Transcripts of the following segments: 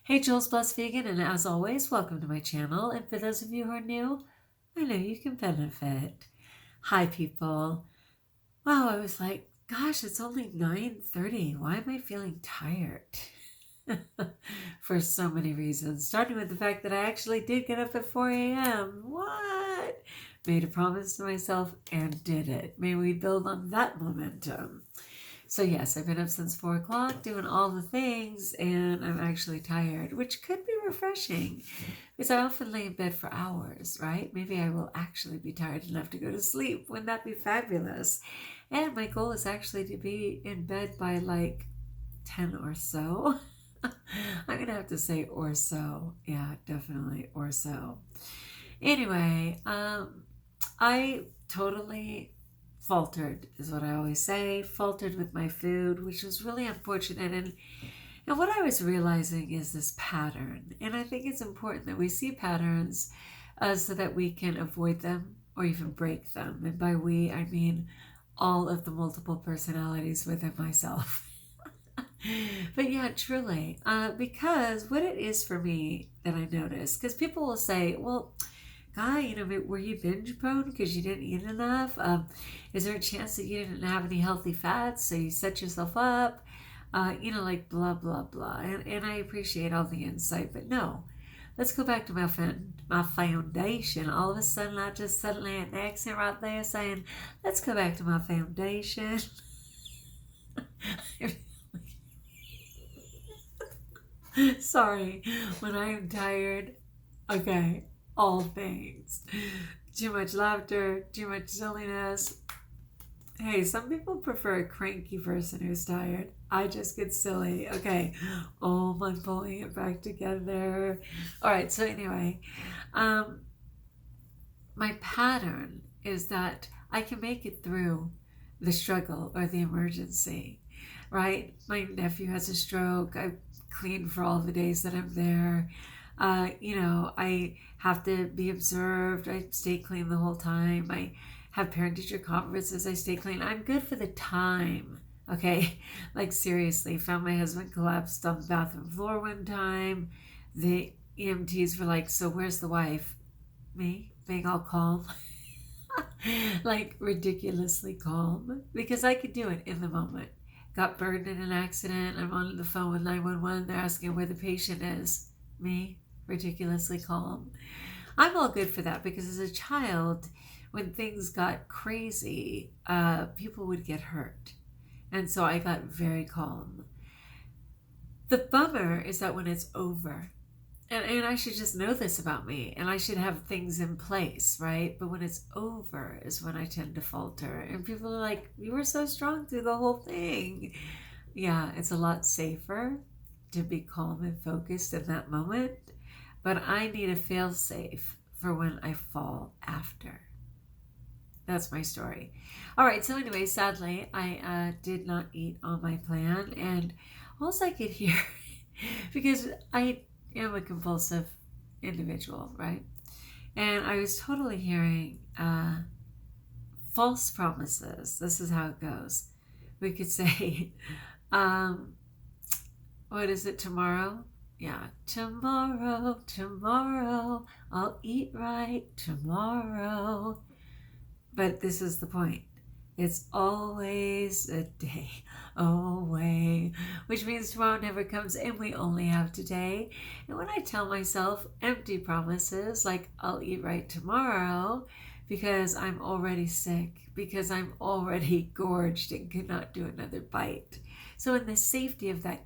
Hey, Jules Blessed Vegan, and as always, welcome to my channel. And for those of you who are new, I know you can benefit. Hi, people. Wow, I was like, gosh, it's only 9:30. Why am I feeling tired? For so many reasons, starting with the fact that I actually did get up at 4 a.m. What? Made a promise to myself and did it. May we build on that momentum. So yes, I've been up since 4 o'clock doing all the things, and I'm actually tired, which could be refreshing because I often lay in bed for hours, right? Maybe I will actually be tired enough to go to sleep. Wouldn't that be fabulous? And my goal is actually to be in bed by like 10 or so. I'm going to have to say or so. Yeah, definitely or so. Anyway, I totally faltered, is what I always say, faltered with my food, which was really unfortunate. And what I was realizing is this pattern. And I think it's important that we see patterns so that we can avoid them or even break them. And by we, I mean all of the multiple personalities within myself. But yeah, truly, because what it is for me that I notice, because people will say, well, Guy, were you binge prone because you didn't eat enough? Is there a chance that you didn't have any healthy fats, so you set yourself up? Like blah, blah, blah. And I appreciate all the insight, but no. Let's go back to my foundation. All of a sudden, I just suddenly had an accent right there saying, let's go back to my foundation. Sorry, when I am tired, okay, all things. Too much laughter, too much silliness. Hey, some people prefer a cranky person who's tired. I just get silly. Okay, oh, I'm pulling it back together. All right, so anyway, my pattern is that I can make it through the struggle or the emergency, right? My nephew has a stroke. I clean for all the days that I'm there. I have to be observed. I stay clean the whole time. I have parent-teacher conferences. I stay clean. I'm good for the time. Okay, like seriously, found my husband collapsed on the bathroom floor one time. The EMTs were like, so where's the wife? Me, being all calm. Like ridiculously calm because I could do it in the moment. Got burned in an accident. I'm on the phone with 911. They're asking where the patient is. Me, ridiculously calm. I'm all good for that because as a child, when things got crazy, people would get hurt. And so I got very calm. The bummer is that when it's over, and I should just know this about me, and I should have things in place, right? But when it's over is when I tend to falter. And people are like, you were so strong through the whole thing. Yeah, it's a lot safer to be calm and focused in that moment. But I need a fail-safe for when I fall after. That's my story. All right, so anyway, sadly, I did not eat on my plan. And all I could hear, because I am a compulsive individual, right? And I was totally hearing false promises. This is how it goes. We could say, what is it, tomorrow? Yeah, tomorrow, I'll eat right tomorrow. But this is the point. It's always a day away, which means tomorrow never comes and we only have today. And when I tell myself empty promises like I'll eat right tomorrow because I'm already sick, because I'm already gorged and could not do another bite. So in the safety of that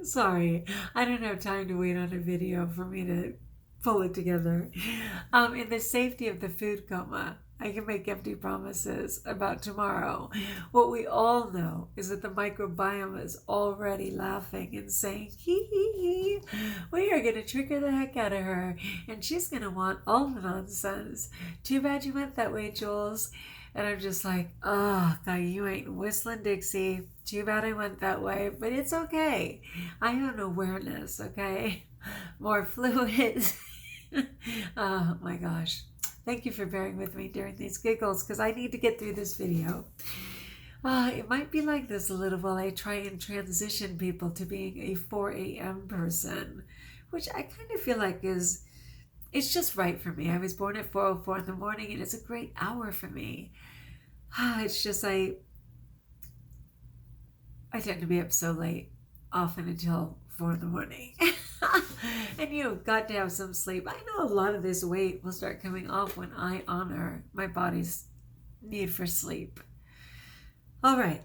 Sorry, I don't have time to wait on a video for me to pull it together. In the safety of the food coma, I can make empty promises about tomorrow. What we all know is that the microbiome is already laughing and saying, hee hee hee, we are going to trigger the heck out of her, and she's going to want all the nonsense. Too bad you went that way, Jules. And I'm just like, oh, God, you ain't whistling Dixie. Too bad I went that way, but it's okay. I have an awareness, okay? More fluid. Oh my gosh. Thank you for bearing with me during these giggles because I need to get through this video. It might be like this a little while I try and transition people to being a 4 a.m. person, which I kind of feel like it's just right for me. I was born at 4:04 in the morning and it's a great hour for me. It's just I tend to be up so late, often until 4 in the morning. And you've got to have some sleep. I know a lot of this weight will start coming off when I honor my body's need for sleep. All right,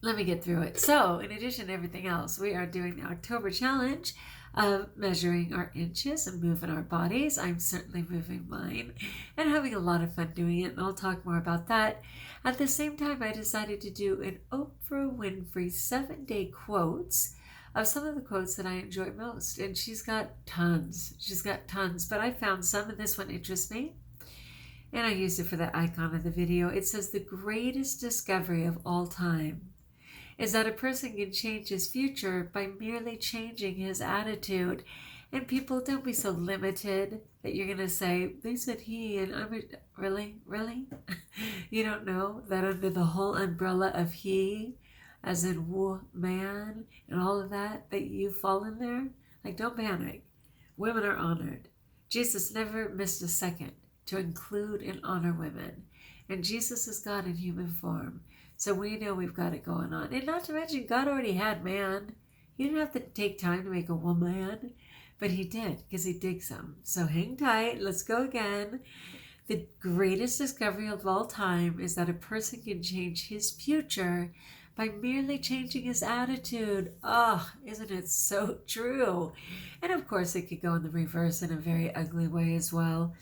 let me get through it. So in addition to everything else, we are doing the October challenge of measuring our inches and moving our bodies. I'm certainly moving mine and having a lot of fun doing it, and I'll talk more about that. At the same time, I decided to do an Oprah Winfrey 7-day quotes of some of the quotes that I enjoy most, and she's got tons. But I found some, and this one interests me, and I used it for the icon of the video. It says, the greatest discovery of all time is that a person can change his future by merely changing his attitude. And people, don't be so limited that you're going to say, they said he, and I'm really? You don't know that under the whole umbrella of he, as in man, and all of that you fall in there? Like, don't panic. Women are honored. Jesus never missed a second to include and honor women. And Jesus is God in human form. So we know we've got it going on. And not to mention, God already had man. He didn't have to take time to make a woman, but he did, because he digs them. So hang tight. Let's go again. The greatest discovery of all time is that a person can change his future by merely changing his attitude. Oh, isn't it so true? And of course, it could go in the reverse in a very ugly way as well.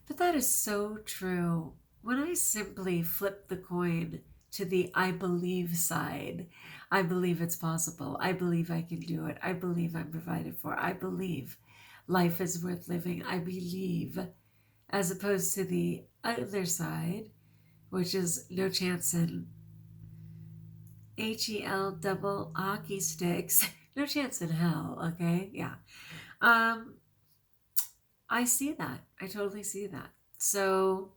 But that is so true. When I simply flip the coin to the I believe side, I believe it's possible. I believe I can do it. I believe I'm provided for. I believe life is worth living. I believe, as opposed to the other side, which is no chance in HEL double hockey sticks. No chance in hell, okay? Yeah. I see that. I totally see that. So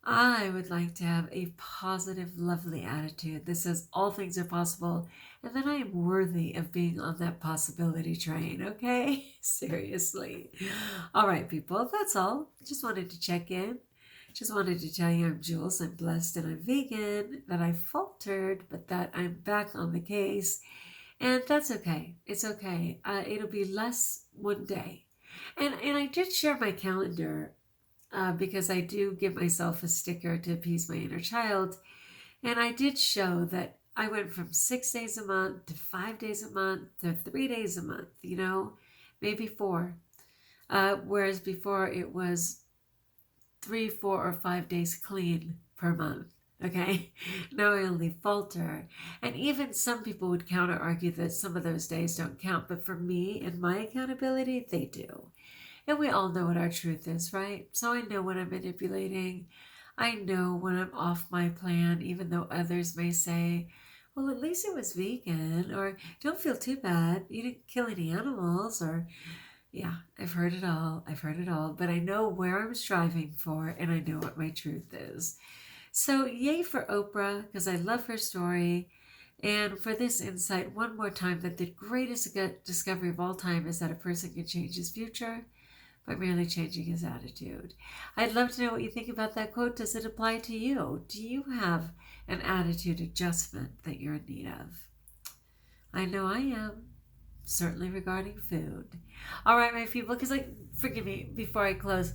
I would like to have a positive, lovely attitude that says all things are possible, and that I am worthy of being on that possibility train, okay? Seriously. All right, people, that's all. Just wanted to check in. Just wanted to tell you I'm Jules, I'm blessed, and I'm vegan, that I faltered, but that I'm back on the case, and that's okay. It's okay. It'll be less one day. And I did share my calendar because I do give myself a sticker to appease my inner child. And I did show that I went from 6 days a month to 5 days a month to 3 days a month, maybe 4. Whereas before it was 3, 4, or 5 days clean per month. Okay, now I only falter. And even some people would counter argue that some of those days don't count, but for me and my accountability, they do. And we all know what our truth is, right? So I know when I'm manipulating. I know when I'm off my plan, even though others may say, well, at least it was vegan, or don't feel too bad, you didn't kill any animals, or yeah, I've heard it all. But I know where I'm striving for, and I know what my truth is. So yay for Oprah, because I love her story. And for this insight, one more time, that the greatest discovery of all time is that a person can change his future by merely changing his attitude. I'd love to know what you think about that quote. Does it apply to you? Do you have an attitude adjustment that you're in need of? I know I am, certainly regarding food. All right, my people, because forgive me before I close,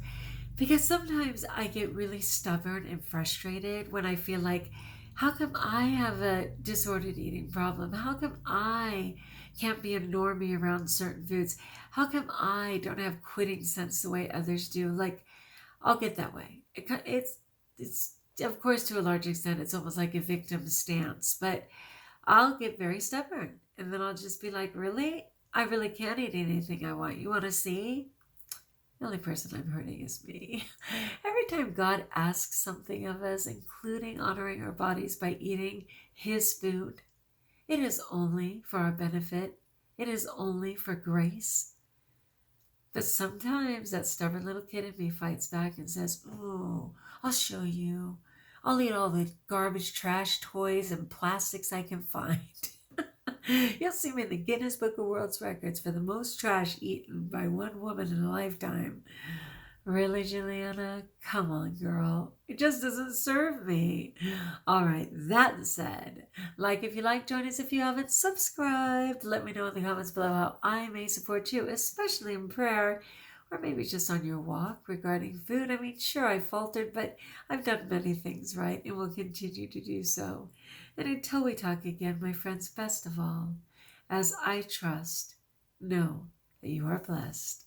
because sometimes I get really stubborn and frustrated when I feel like, how come I have a disordered eating problem? How come I can't be a normie around certain foods? How come I don't have quitting sense the way others do? Like, I'll get that way. It's of course, to a large extent, it's almost like a victim stance, but I'll get very stubborn. And then I'll just be like, really? I really can't eat anything I want. You want to see? The only person I'm hurting is me. Every time God asks something of us, including honoring our bodies by eating His food, it is only for our benefit. It is only for grace. But sometimes that stubborn little kid in me fights back and says, "Oh, I'll show you. I'll eat all the garbage, trash, toys, and plastics I can find." You'll see me in the Guinness Book of World Records for the most trash eaten by one woman in a lifetime. Really, Juliana? Come on, girl. It just doesn't serve me. All right, that said, like if you like, join us if you haven't subscribed. Let me know in the comments below how I may support you, especially in prayer, or maybe just on your walk regarding food. I mean, sure, I faltered, but I've done many things right and will continue to do so. And until we talk again, my friends, best of all, as I trust, know that you are blessed.